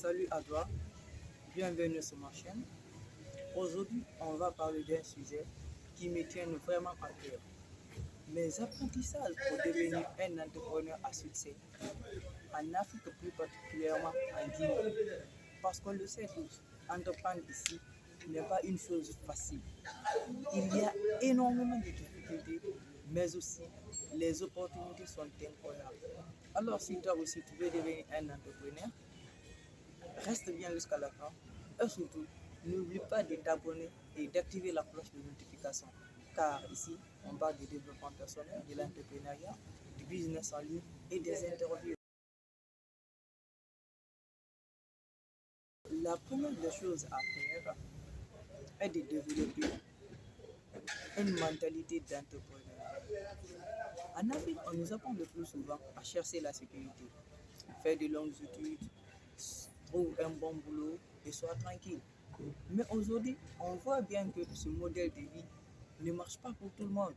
Salut à toi, bienvenue sur ma chaîne. Aujourd'hui, on va parler d'un sujet qui me tient vraiment à cœur. Mes apprentissages pour devenir un entrepreneur à succès, en Afrique plus particulièrement en Guinée. Parce qu'on le sait tous, entreprendre ici n'est pas une chose facile. Il y a énormément de difficultés, mais aussi les opportunités sont incroyables. Alors si toi aussi tu veux devenir un entrepreneur, reste bien jusqu'à la fin et surtout, n'oublie pas de t'abonner et d'activer la cloche de notification car ici, on parle du développement personnel, de l'entrepreneuriat, du business en ligne et des interviews. La première des choses à faire est de développer une mentalité d'entrepreneur. En Afrique, on nous apprend le plus souvent à chercher la sécurité, faire de longues études, trouve un bon boulot et sois tranquille. Mais aujourd'hui, on voit bien que ce modèle de vie ne marche pas pour tout le monde.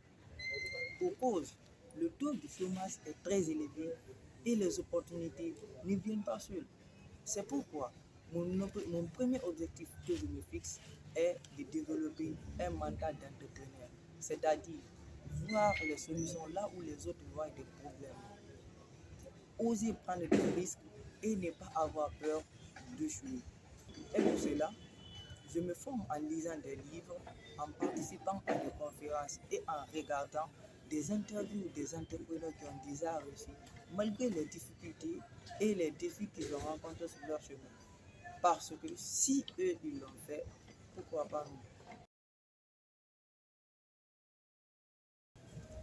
Pour cause, le taux de chômage est très élevé et les opportunités ne viennent pas seules. C'est pourquoi mon premier objectif que je me fixe est de développer un mental d'entrepreneur, c'est-à-dire voir les solutions là où les autres voient des problèmes, oser prendre des risques et ne pas avoir peur d'échouer. Et pour cela, je me forme en lisant des livres, en participant à des conférences et en regardant des interviews des entrepreneurs qui ont déjà réussi, malgré les difficultés et les défis qu'ils ont rencontrés sur leur chemin. Parce que si eux, ils l'ont fait, pourquoi pas nous?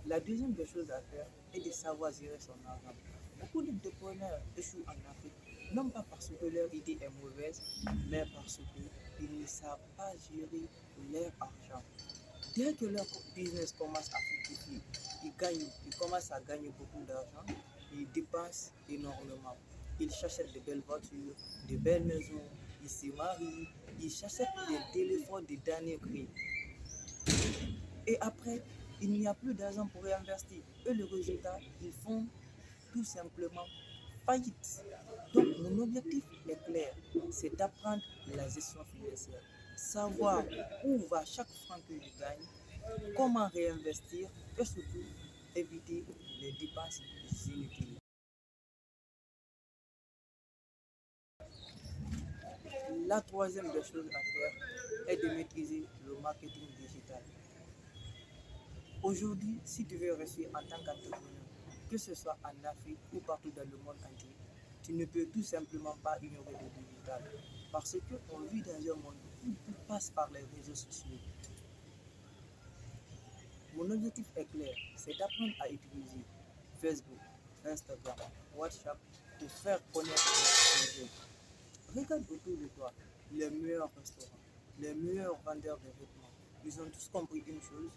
La deuxième des choses à faire est de savoir gérer son argent. Beaucoup d'entrepreneurs échouent en Afrique, non pas parce que leur idée est mauvaise, mais parce qu'ils ne savent pas gérer leur argent. Dès que leur business commence à fructifier, ils commencent à gagner beaucoup d'argent, ils dépensent énormément. Ils s'achètent de belles voitures, de belles maisons, ils se marient, ils s'achètent des téléphones de dernier cri. Et après, il n'y a plus d'argent pour réinvestir. Et le résultat, ils font tout simplement faillite. Donc, mon objectif est clair, c'est d'apprendre la gestion financière, savoir où va chaque franc que je gagne, comment réinvestir et surtout éviter les dépenses inutiles. La troisième des choses à faire est de maîtriser le marketing digital. Aujourd'hui, si tu veux réussir en tant qu'entrepreneur, que ce soit en Afrique ou partout dans le monde entier, tu ne peux tout simplement pas ignorer le digital. Parce qu'on vit dans un monde où tout passe par les réseaux sociaux. Mon objectif est clair, c'est d'apprendre à utiliser Facebook, Instagram, WhatsApp pour faire connaître les projets. Regarde autour de toi les meilleurs restaurants, les meilleurs vendeurs de vêtements. Ils ont tous compris une chose,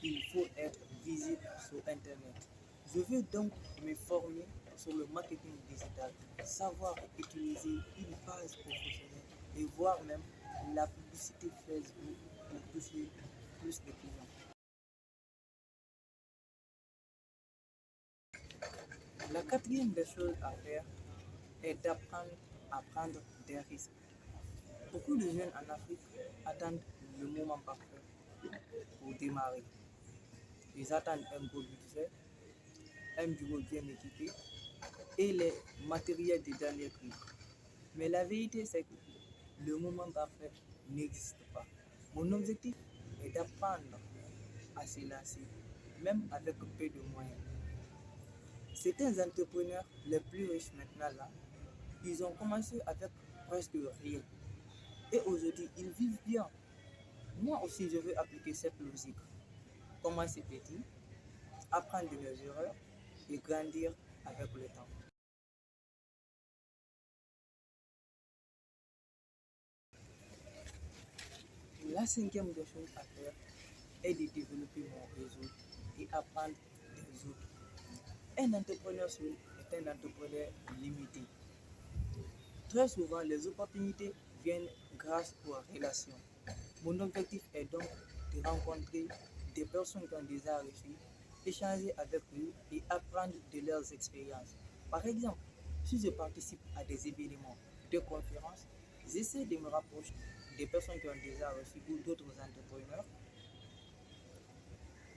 il faut être visible sur Internet. Je veux donc me former sur le marketing digital, savoir utiliser une page professionnelle et voir même la publicité Facebook pour toucher plus de clients. La quatrième des choses à faire est d'apprendre à prendre des risques. Beaucoup de jeunes en Afrique attendent le moment parfait pour démarrer. Ils attendent un beau budget, un bureau bien équipé et les matériels de dernier cri. Mais la vérité, c'est que le moment parfait n'existe pas. Mon objectif est d'apprendre à se lancer, même avec peu de moyens. Certains entrepreneurs les plus riches maintenant là, ils ont commencé avec presque rien. Et aujourd'hui, ils vivent bien. Moi aussi, je veux appliquer cette logique. Commencer petit, apprendre de mes erreurs et grandir avec le temps. La cinquième des choses à faire est de développer mon réseau et apprendre des autres. Un entrepreneur seul est un entrepreneur limité. Très souvent, les opportunités viennent grâce aux relations. Mon objectif est donc de rencontrer des personnes qui ont déjà réussi, échanger avec eux et apprendre de leurs expériences. Par exemple, Si je participe à des événements de conférences, j'essaie de me rapprocher des personnes qui ont déjà reçu ou d'autres entrepreneurs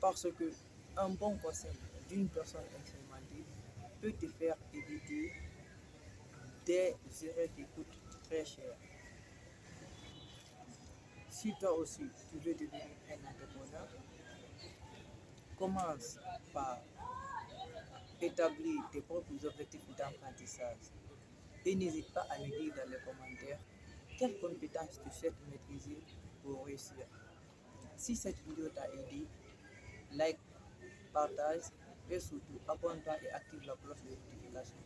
parce que un bon conseil d'une personne expérimentée peut te faire éviter des erreurs qui coûtent très cher. Si toi aussi tu veux devenir un entrepreneur, commence par établir tes propres objectifs d'apprentissage et n'hésite pas à me dire dans les commentaires quelles compétences tu souhaites maîtriser pour réussir. Si cette vidéo t'a aidé, like, partage et surtout abonne-toi et active la cloche de notification.